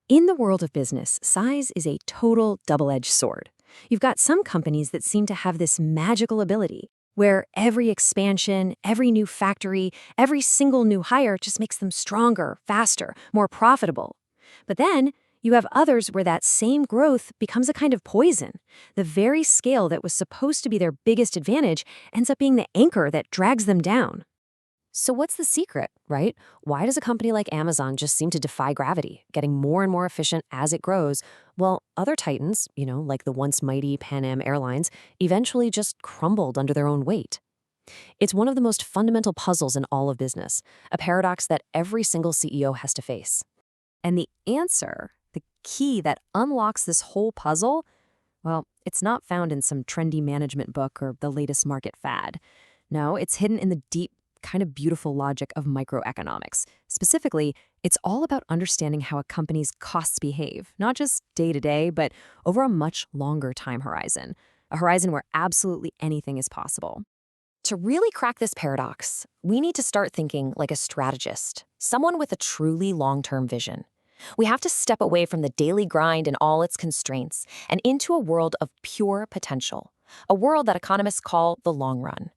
In the world of business, size is a total double-edged sword. You've got some companies that seem to have this magical ability where every expansion, every new factory, every single new hire just makes them stronger, faster, more profitable. But then you have others where that same growth becomes a kind of poison. The very scale that was supposed to be their biggest advantage ends up being the anchor that drags them down. So what's the secret, right? Why does a company like Amazon just seem to defy gravity, getting more and more efficient as it grows, while other titans, like the once mighty Pan Am Airlines, eventually just crumbled under their own weight? It's one of the most fundamental puzzles in all of business, a paradox that every single CEO has to face. And the answer, the key that unlocks this whole puzzle, well, it's not found in some trendy management book or the latest market fad. No, it's hidden in the deep, kind of beautiful logic of microeconomics. Specifically, it's all about understanding how a company's costs behave, not just day to day, but over a much longer time horizon, a horizon where absolutely anything is possible. To really crack this paradox, we need to start thinking like a strategist, someone with a truly long-term vision. We have to step away from the daily grind and all its constraints and into a world of pure potential, a world that economists call the long run.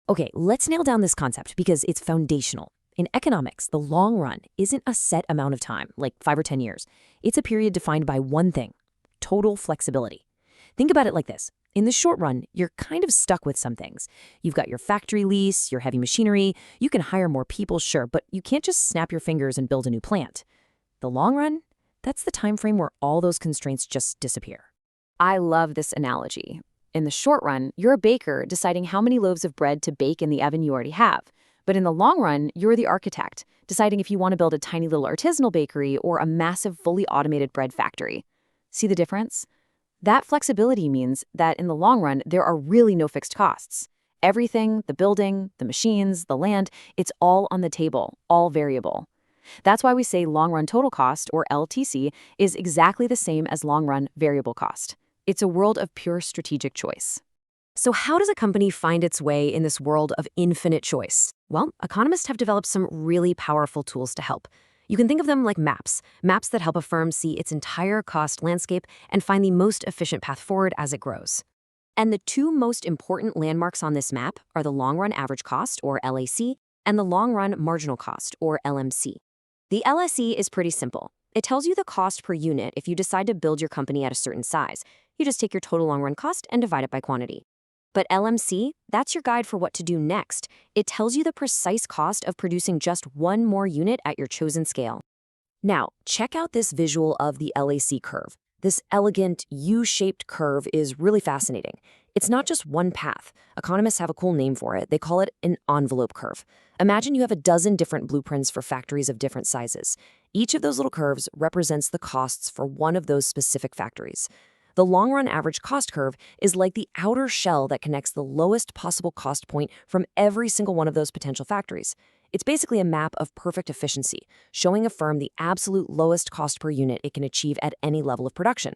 Okay, let's nail down this concept because it's foundational. In economics, the long run isn't a set amount of time, like 5 or 10 years. It's a period defined by one thing: total flexibility. Think about it like this. In the short run, you're kind of stuck with some things. You've got your factory lease, your heavy machinery, you can hire more people, sure, but you can't just snap your fingers and build a new plant. The long run, that's the time frame where all those constraints just disappear. I love this analogy. In the short run, you're a baker deciding how many loaves of bread to bake in the oven you already have. But in the long run, you're the architect, deciding if you want to build a tiny little artisanal bakery or a massive, fully automated bread factory. See the difference? That flexibility means that in the long run, there are really no fixed costs. Everything, the building, the machines, the land, it's all on the table, all variable. That's why we say long-run total cost, or LTC, is exactly the same as long-run variable cost. It's a world of pure strategic choice. So how does a company find its way in this world of infinite choice? Well, economists have developed some really powerful tools to help. You can think of them like maps that help a firm see its entire cost landscape and find the most efficient path forward as it grows. And the two most important landmarks on this map are the long-run average cost, or LAC, and the long-run marginal cost, or LMC. The LSE is pretty simple. It tells you the cost per unit if you decide to build your company at a certain size. You just take your total long-run cost and divide it by quantity. But LMC, that's your guide for what to do next. It tells you the precise cost of producing just one more unit at your chosen scale. Now, check out this visual of the LAC curve. This elegant U-shaped curve is really fascinating. It's not just one path. Economists have a cool name for it. They call it an envelope curve. Imagine you have a dozen different blueprints for factories of different sizes. Each of those little curves represents the costs for one of those specific factories. The long-run average cost curve is like the outer shell that connects the lowest possible cost point from every single one of those potential factories. It's basically a map of perfect efficiency, showing a firm the absolute lowest cost per unit it can achieve at any level of production.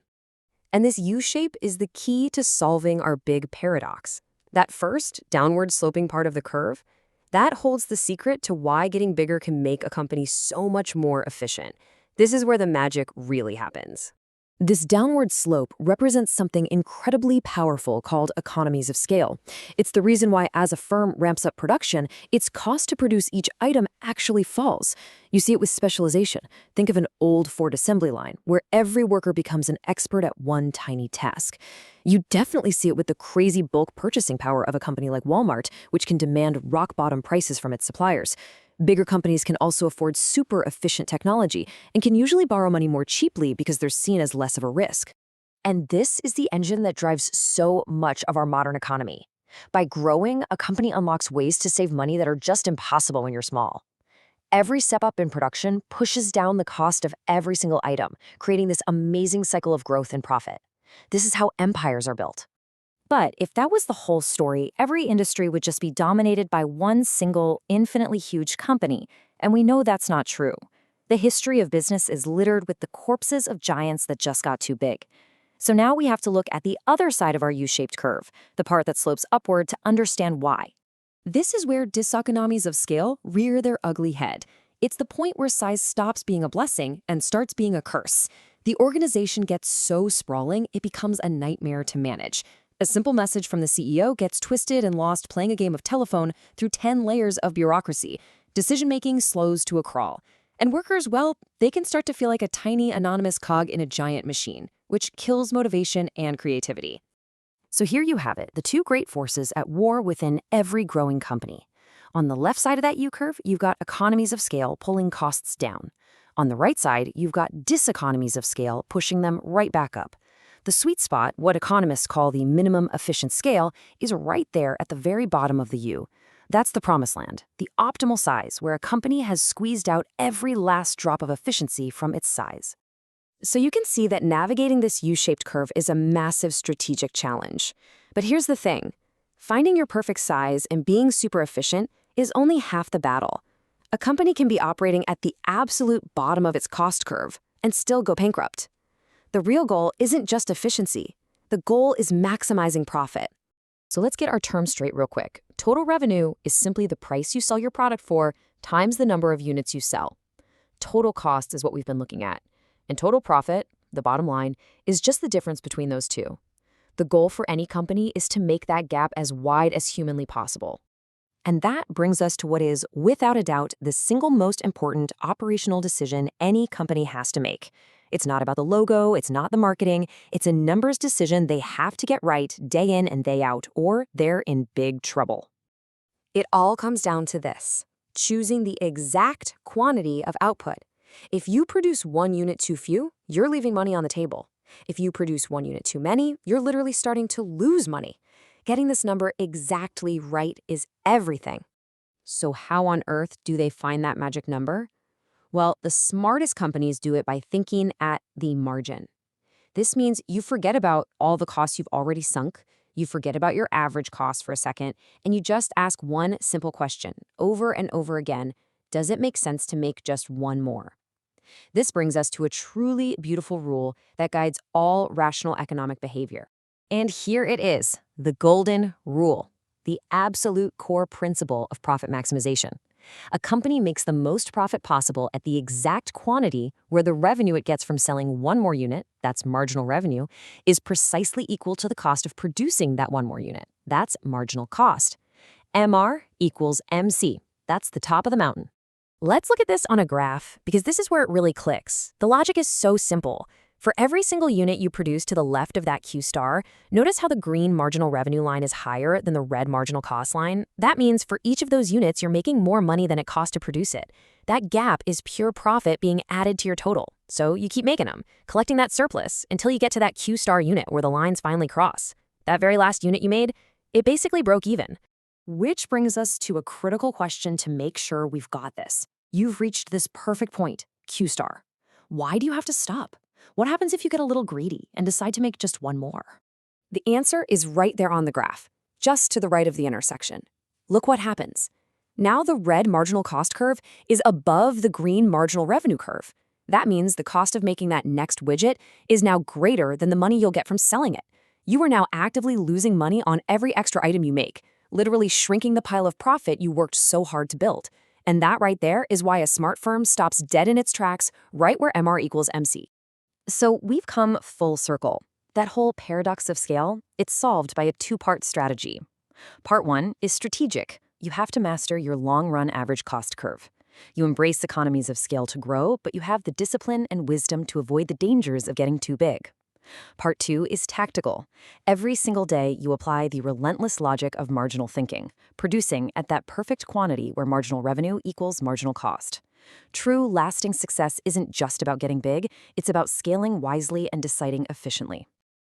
And this U-shape is the key to solving our big paradox. That first, downward sloping part of the curve, that holds the secret to why getting bigger can make a company so much more efficient. This is where the magic really happens. This downward slope represents something incredibly powerful called economies of scale. It's the reason why, as a firm ramps up production, its cost to produce each item actually falls. You see it with specialization. Think of an old Ford assembly line, where every worker becomes an expert at one tiny task. You definitely see it with the crazy bulk purchasing power of a company like Walmart, which can demand rock-bottom prices from its suppliers. Bigger companies can also afford super efficient technology and can usually borrow money more cheaply because they're seen as less of a risk. And this is the engine that drives so much of our modern economy. By growing, a company unlocks ways to save money that are just impossible when you're small. Every step up in production pushes down the cost of every single item, creating this amazing cycle of growth and profit. This is how empires are built. But if that was the whole story, every industry would just be dominated by one single, infinitely huge company, and we know that's not true. The history of business is littered with the corpses of giants that just got too big. So now we have to look at the other side of our U-shaped curve, the part that slopes upward, to understand why. This is where diseconomies of scale rear their ugly head. It's the point where size stops being a blessing and starts being a curse. The organization gets so sprawling, it becomes a nightmare to manage. A simple message from the CEO gets twisted and lost playing a game of telephone through 10 layers of bureaucracy. Decision-making slows to a crawl. And workers, well, they can start to feel like a tiny anonymous cog in a giant machine, which kills motivation and creativity. So here you have it, the two great forces at war within every growing company. On the left side of that U-curve, you've got economies of scale pulling costs down. On the right side, you've got diseconomies of scale pushing them right back up. The sweet spot, what economists call the minimum efficient scale, is right there at the very bottom of the U. That's the promised land, the optimal size where a company has squeezed out every last drop of efficiency from its size. So you can see that navigating this U-shaped curve is a massive strategic challenge. But here's the thing. Finding your perfect size and being super efficient is only half the battle. A company can be operating at the absolute bottom of its cost curve and still go bankrupt. The real goal isn't just efficiency. The goal is maximizing profit. So let's get our terms straight real quick. Total revenue is simply the price you sell your product for times the number of units you sell. Total cost is what we've been looking at. And total profit, the bottom line, is just the difference between those two. The goal for any company is to make that gap as wide as humanly possible. And that brings us to what is, without a doubt, the single most important operational decision any company has to make. It's not about the logo, it's not the marketing, it's a numbers decision they have to get right day in and day out, or they're in big trouble. It all comes down to this: choosing the exact quantity of output. If you produce 1 unit too few, you're leaving money on the table. If you produce 1 unit too many, you're literally starting to lose money. Getting this number exactly right is everything. So how on earth do they find that magic number? Well, the smartest companies do it by thinking at the margin. This means you forget about all the costs you've already sunk, you forget about your average cost for a second, and you just ask one simple question over and over again: does it make sense to make just one more? This brings us to a truly beautiful rule that guides all rational economic behavior. And here it is, the golden rule, the absolute core principle of profit maximization. A company makes the most profit possible at the exact quantity where the revenue it gets from selling 1 more unit, that's marginal revenue, is precisely equal to the cost of producing that 1 more unit. That's marginal cost. MR equals MC. That's the top of the mountain. Let's look at this on a graph, because this is where it really clicks. The logic is so simple. For every single unit you produce to the left of that Q star, notice how the green marginal revenue line is higher than the red marginal cost line? That means for each of those units, you're making more money than it costs to produce it. That gap is pure profit being added to your total. So you keep making them, collecting that surplus until you get to that Q star unit where the lines finally cross. That very last unit you made, it basically broke even. Which brings us to a critical question to make sure we've got this. You've reached this perfect point, Q star. Why do you have to stop? What happens if you get a little greedy and decide to make just 1 more? The answer is right there on the graph, just to the right of the intersection. Look what happens. Now the red marginal cost curve is above the green marginal revenue curve. That means the cost of making that next widget is now greater than the money you'll get from selling it. You are now actively losing money on every extra item you make, literally shrinking the pile of profit you worked so hard to build. And that right there is why a smart firm stops dead in its tracks right where MR equals MC. So we've come full circle. That whole paradox of scale, it's solved by a 2-part strategy. Part 1 is strategic. You have to master your long-run average cost curve. You embrace economies of scale to grow, but you have the discipline and wisdom to avoid the dangers of getting too big. Part 2 is tactical. Every single day, you apply the relentless logic of marginal thinking, producing at that perfect quantity where marginal revenue equals marginal cost. True, lasting success isn't just about getting big, it's about scaling wisely and deciding efficiently.